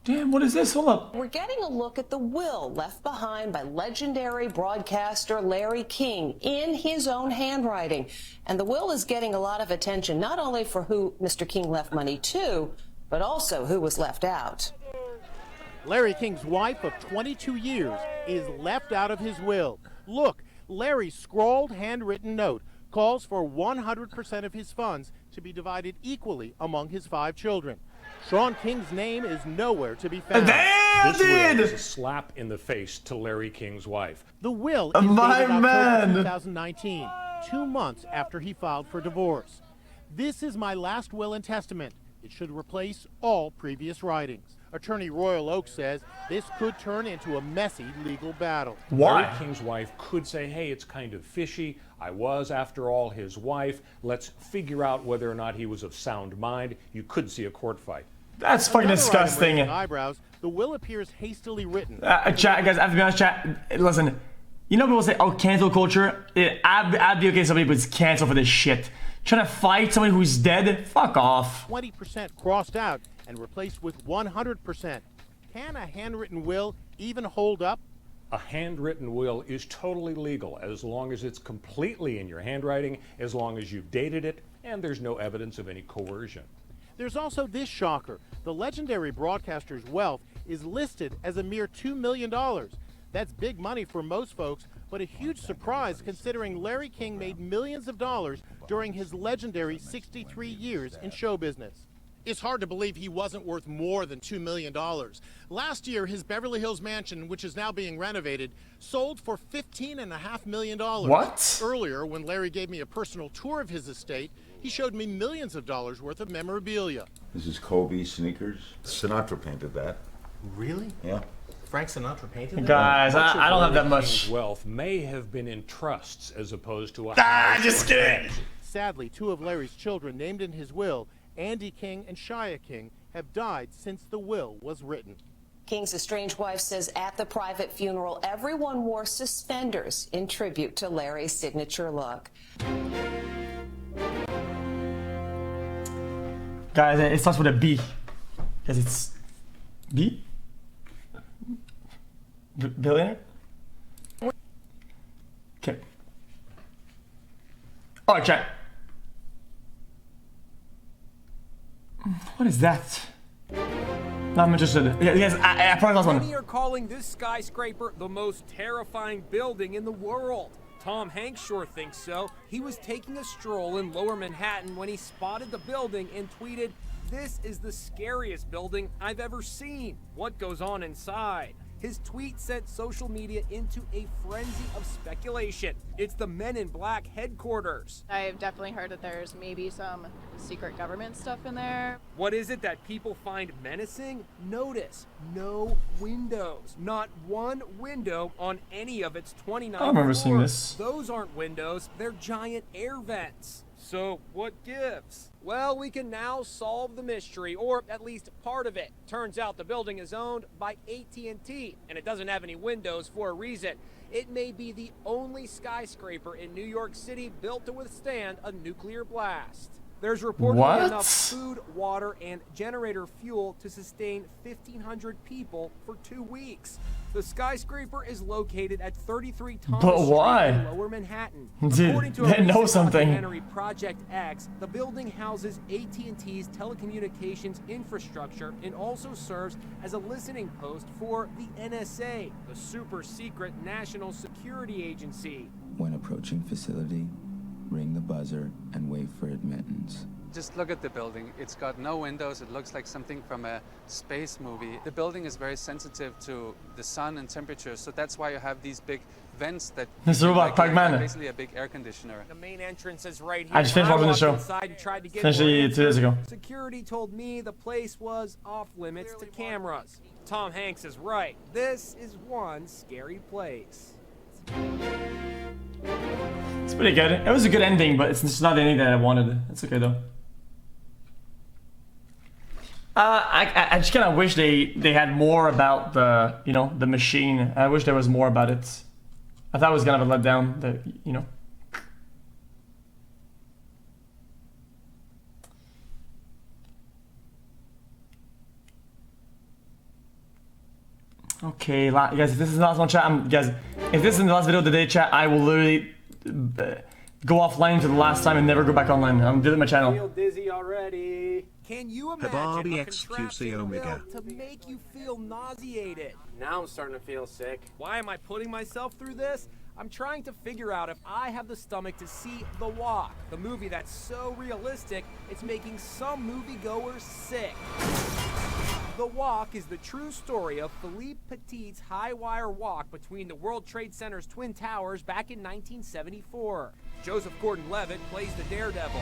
Damn, what is this? Hold up. We're getting a look at the will left behind by legendary broadcaster Larry King in his own handwriting. And the will is getting a lot of attention, not only for who Mr. King left money to, but also who was left out. Larry King's wife of 22 years is left out of his will. Look, Larry's scrawled handwritten note calls for 100% of his funds to be divided equally among his 5 children. Sean King's name is nowhere to be found. Damn, This will dude! is a slap in the face to Larry King's wife. The will is My dated man. October 2019, 2 months after he filed for divorce. This is my last will and testament. It should replace all previous writings. Attorney Royal Oak says this could turn into a messy legal battle. Why? Larry King's wife could say, hey, it's kind of fishy. I was, after all, his wife. Let's figure out whether or not he was of sound mind. You could see a court fight. That's fucking Another item disgusting. raising eyebrows, the will appears hastily written. Chat, guys, I have to be honest, chat. Listen, you know people say, oh, cancel culture? I'd be okay if somebody was canceled for this shit. Trying to fight someone who's dead? Fuck off. 20% crossed out and replaced with 100%. Can a handwritten will even hold up? A handwritten will is totally legal as long as it's completely in your handwriting, as long as you've dated it, and there's no evidence of any coercion. There's also this shocker. The legendary broadcaster's wealth is listed as a mere $2 million. That's big money for most folks, but a huge surprise considering Larry King made millions of dollars during his legendary 63 years in show business. It's hard to believe he wasn't worth more than $2 million. Last year, his Beverly Hills mansion, which is now being renovated, sold for $15.5 million. What? Earlier, when Larry gave me a personal tour of his estate, he showed me millions of dollars worth of memorabilia. This is Kobe sneakers. Sinatra painted that. Really? Yeah. Frank Sinatra painted that? Guys, Much of I don't have that Larry much. King's wealth may have been in trusts as opposed to a Ah, house just or kidding. cash. Sadly, 2 of Larry's children named in his will, Andy King and Shia King, have died since the will was written. King's estranged wife says at the private funeral, everyone wore suspenders in tribute to Larry's signature look. Guys, it starts with a B. Because it's B? Billionaire? Okay. Alright, chat. What is that? No, I'm interested. Yes, I probably lost one. Many are calling this skyscraper the most terrifying building in the world. Tom Hanks sure thinks so. He was taking a stroll in Lower Manhattan when he spotted the building and tweeted, "This is the scariest building I've ever seen. What goes on inside?" His tweet sent social media into a frenzy of speculation. It's the Men in Black headquarters. I've definitely heard that there's maybe some secret government stuff in there. What is it that people find menacing? Notice, no windows. Not one window on any of its 29 I remember floors. seeing this. Those aren't windows, they're giant air vents. So what gives? Well, we can now solve the mystery, or at least part of it. Turns out the building is owned by AT&T, and it doesn't have any windows for a reason. It may be the only skyscraper in New York City built to withstand a nuclear blast. There's reportedly What? enough food, water, and generator fuel to sustain 1,500 people for 2 weeks. The skyscraper is located at 33 Thomas But Street why? in Lower Manhattan. Dude, According to a they know recent something. documentary, Project X, the building houses AT&T's telecommunications infrastructure and also serves as a listening post for the NSA, the super secret national security agency. When approaching facility, ring the buzzer and wait for admittance. Just look at the building. It's got no windows. It looks like something from a space movie. The building is very sensitive to the sun and temperature, so that's why you have these big vents that Mr. Robot, Pac-Man. basically a big air conditioner. The main entrance is right here. I just finished watching the walked show. inside and tried to get Essentially more 2 days ago. Security told me the place was off limits to cameras. Tom Hanks is right. This is one scary place. It's pretty good. It was a good ending, but it's just not the ending that I wanted. It's okay though. I just kind of wish they had more about the, you know, the machine. I wish there was more about it. I thought it was kind of a letdown, that, you know. Okay, guys, if this is the last one, chat, guys, if this is the last video of the day, chat, I will literally go offline for the last time and never go back online. I'm deleting my channel. I feel dizzy already. Can you imagine a xQc Omega to make you feel nauseated? Now I'm starting to feel sick. Why am I putting myself through this? I'm trying to figure out if I have the stomach to see The Walk, the movie that's so realistic, it's making some moviegoers sick. The Walk is the true story of Philippe Petit's high-wire walk between the World Trade Center's Twin Towers back in 1974. Joseph Gordon-Levitt plays the daredevil.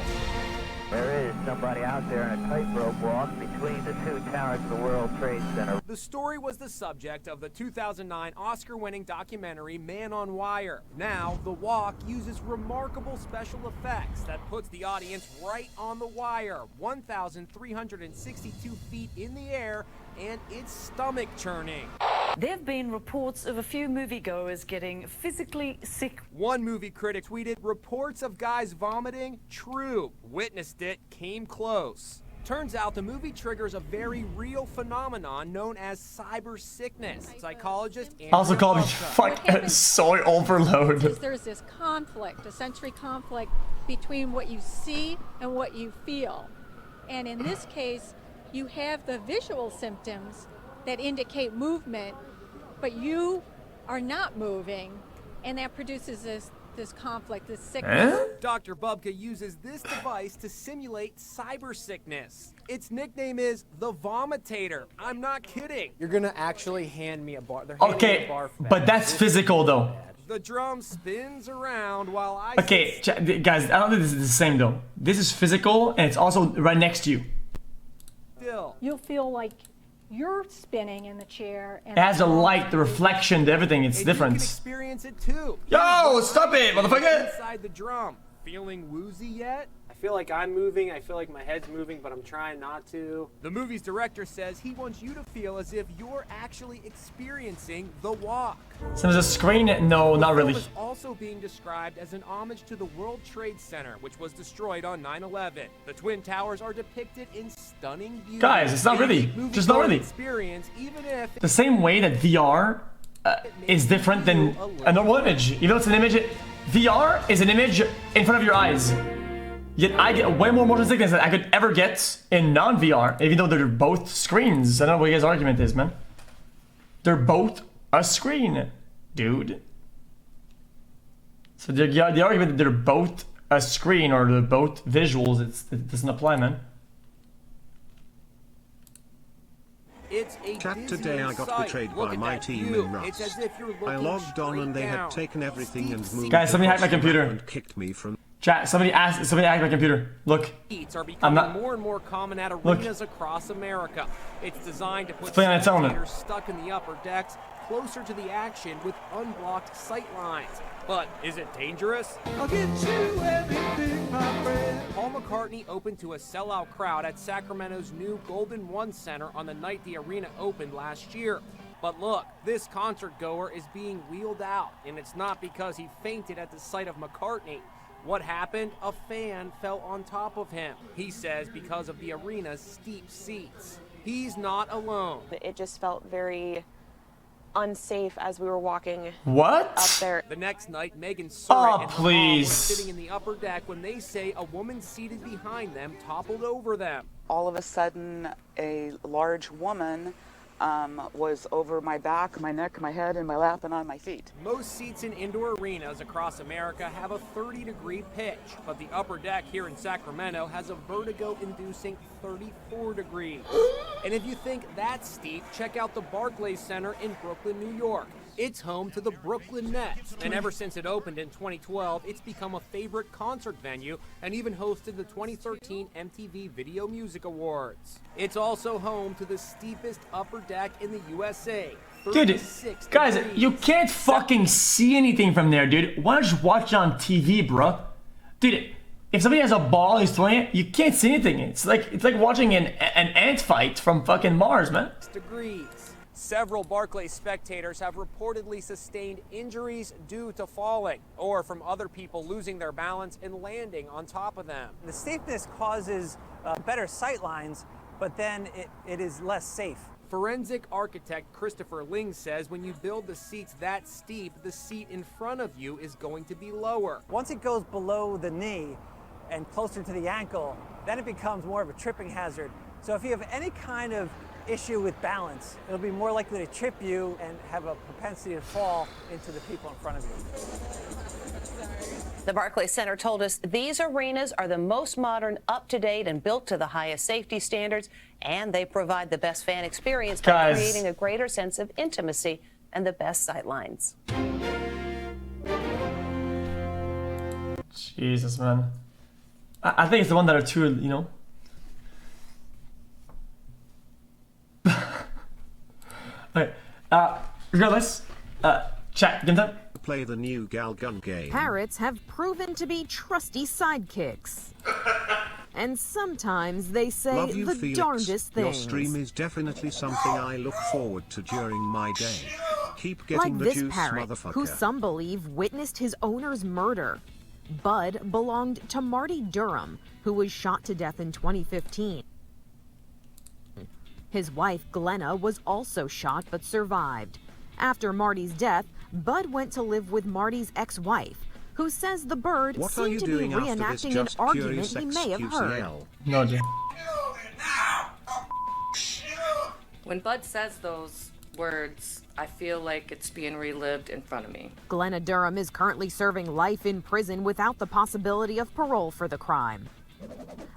There is somebody out there in a tightrope walk between the two towers of the World Trade Center. The story was the subject of the 2009 Oscar-winning documentary Man on Wire. Now, The Walk uses remarkable special effects that puts the audience right on the wire, 1,362 feet in the air, and it's stomach churning. There have been reports of a few moviegoers getting physically sick. One movie critic tweeted, "Reports of guys vomiting? True. Witnessed it, came close." Turns out the movie triggers a very real phenomenon known as cyber sickness. Psychologist Andrew Also called me soy overload. There's this conflict, a sensory conflict between what you see and what you feel. And in this case, you have the visual symptoms that indicate movement, but you are not moving, and that produces this conflict, this sickness. Dr. Bubka uses this device to simulate cyber sickness. Its nickname is the Vomitator. I'm not kidding. You're gonna actually hand me a bar. They're handing me Okay, a barf bag. but that's physical though. The drum spins around while I Okay, guys, I don't think this is the same though. This is physical and it's also right next to you. still. You'll feel like you're spinning in the chair. And It has a light, the reflection, everything, it's different. You can experience it too. Yo, stop it, motherfucker! Inside the drum. Feeling woozy yet? I feel like I'm moving, I feel like my head's moving, but I'm trying not to. The movie's director says he wants you to feel as if you're actually experiencing The Walk. So there's a screen? No, not really. The film is also being described as an homage to the World Trade Center, which was destroyed on 9/11. The Twin Towers are depicted in stunning beauty. Guys, it's not really. Just not really. Experience, even if The same way that VR is different than a normal image. Even though it's an image, VR is an image in front of your eyes. Yet I get way more motion sickness than I could ever get in non-VR, even though they're both screens. I don't know what your guys' argument is, man. They're both a screen, dude. So the argument that they're both a screen or they're both visuals, it doesn't apply, man. It's a Chat today I got betrayed by my team in Rust. I logged on and they had taken everything and moved. Guys, somebody hacked my computer. And kicked me from. Chat, somebody hacked my computer. Look. Are becoming more and more common at arenas across America. It's designed to put spectators stuck in the upper decks closer to the action with unblocked sight lines. But is it dangerous? I'll get you everything, my friend. Paul McCartney opened to a sellout crowd at Sacramento's new Golden One Center on the night the arena opened last year. But look, this concert goer is being wheeled out, and it's not because he fainted at the sight of McCartney. What happened? A fan fell on top of him. He says because of the arena's steep seats. He's not alone. It just felt very unsafe as we were walking up there. The next night, Megan Surratt and her mom were please. sitting in the upper deck when they say a woman seated behind them toppled over them. All of a sudden, a large woman was over my back, my neck, my head, and my lap, and on my feet. Most seats in indoor arenas across America have a 30-degree pitch, but the upper deck here in Sacramento has a vertigo-inducing 34 degrees. And if you think that's steep, check out the Barclays Center in Brooklyn, New York. It's home to the Brooklyn Nets, and ever since it opened in 2012, it's become a favorite concert venue and even hosted the 2013 MTV Video Music Awards. It's also home to the steepest upper deck in the USA. Dude, guys, you can't fucking see anything from there, dude. Why don't you just watch it on TV, bro? Dude, if somebody has a ball and he's throwing it, you can't see anything. It's like watching an ant fight from fucking Mars, man. Degrees. Several Barclays spectators have reportedly sustained injuries due to falling or from other people losing their balance and landing on top of them. The steepness causes better sight lines, but then it is less safe. Forensic architect Christopher Ling says when you build the seats that steep, the seat in front of you is going to be lower. Once it goes below the knee and closer to the ankle, then it becomes more of a tripping hazard. So if you have any kind of issue with balance, it'll be more likely to trip you and have a propensity to fall into the people in front of you. The Barclays Center told us these arenas are the most modern, up-to-date, and built to the highest safety standards, and they provide the best fan experience by creating a greater sense of intimacy and the best sightlines. Jesus, man. I think it's the one that are too, you know. Okay, regardless, chat, give them. Play the new Gal Gun game. Parrots have proven to be trusty sidekicks. And sometimes they say Love you, the Felix. darndest Your things. stream is definitely something I look forward to during my day. Keep getting Like the this juice, parrot, motherfucker. who some believe witnessed his owner's murder. Bud belonged to Marty Durham, who was shot to death in 2015. His wife, Glenna, was also shot but survived. After Marty's death, Bud went to live with Marty's ex-wife, who says the bird What are you seemed to be doing after this reenacting an just argument curious he may have heard. xQcl? No, Jay. When Bud says those words, I feel like it's being relived in front of me. Glenna Durham is currently serving life in prison without the possibility of parole for the crime.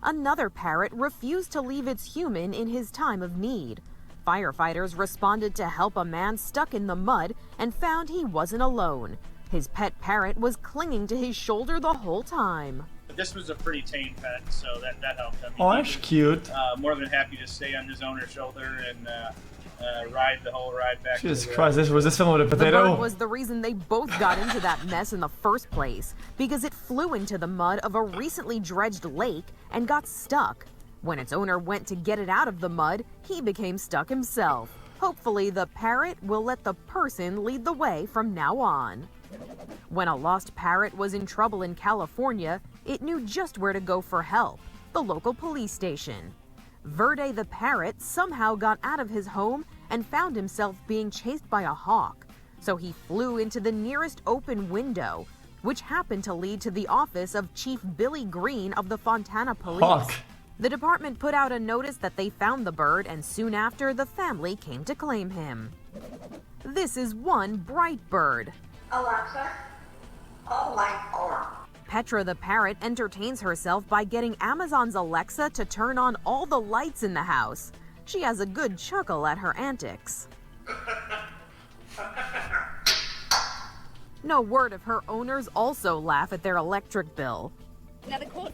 Another parrot refused to leave its human in his time of need. Firefighters responded to help a man stuck in the mud and found he wasn't alone. His pet parrot was clinging to his shoulder the whole time. This was a pretty tame pet, so that helped him. Oh, that's cute. More than happy to stay on his owner's shoulder and ride the whole ride back. Jesus Christ, was this film with a The potato? bird was the reason they both got into that mess in the first place, because it flew into the mud of a recently dredged lake and got stuck. When its owner went to get it out of the mud, he became stuck himself. Hopefully, the parrot will let the person lead the way from now on. When a lost parrot was in trouble in California, it knew just where to go for help: the local police station. Verde the parrot somehow got out of his home and found himself being chased by a hawk. So he flew into the nearest open window, which happened to lead to the office of Chief Billy Green of the Fontana Police. Hawk. The department put out a notice that they found the bird, and soon after, the family came to claim him. This is one bright bird. Alexa, all lights on. Petra the parrot entertains herself by getting Amazon's Alexa to turn on all the lights in the house. She has a good chuckle at her antics. No word if her owners also laugh at their electric bill. Another call.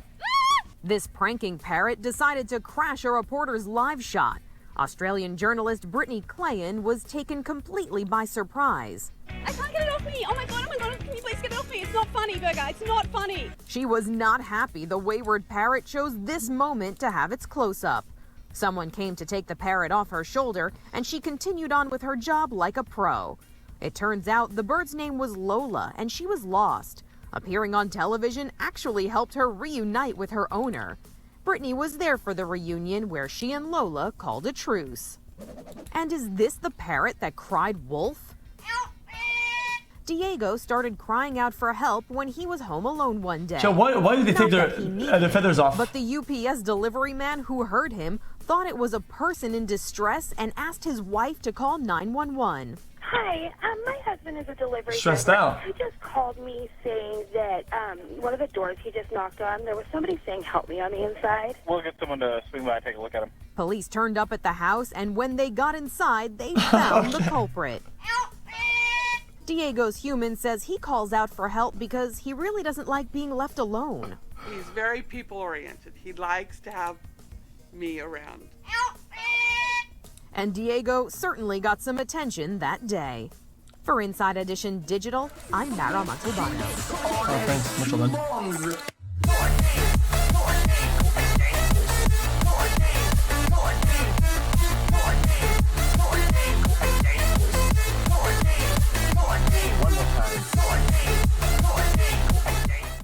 This pranking parrot decided to crash a reporter's live shot. Australian journalist Brittany Clayan was taken completely by surprise. I can't get it off me. Oh my god, can you please get it off me? It's not funny, Burger. It's not funny. She was not happy the wayward parrot chose this moment to have its close-up. Someone came to take the parrot off her shoulder, and she continued on with her job like a pro. It turns out the bird's name was Lola, and she was lost. Appearing on television actually helped her reunite with her owner. Brittany was there for the reunion, where she and Lola called a truce. And is this the parrot that cried wolf? Diego started crying out for help when he was home alone one day. So why did they take their feathers off? But the UPS delivery man who heard him thought it was a person in distress and asked his wife to call 911. Hi, my husband is a delivery Stressed driver. out. He just called me saying that one of the doors he just knocked on, there was somebody saying, help me on the inside. We'll get someone to swing by and take a look at him. Police turned up at the house, and when they got inside, they found the culprit. Diego's human says he calls out for help because he really doesn't like being left alone. He's very people-oriented. He likes to have me around. And Diego certainly got some attention that day. For Inside Edition Digital, I'm Mara Montalbano. Oh, thanks. Much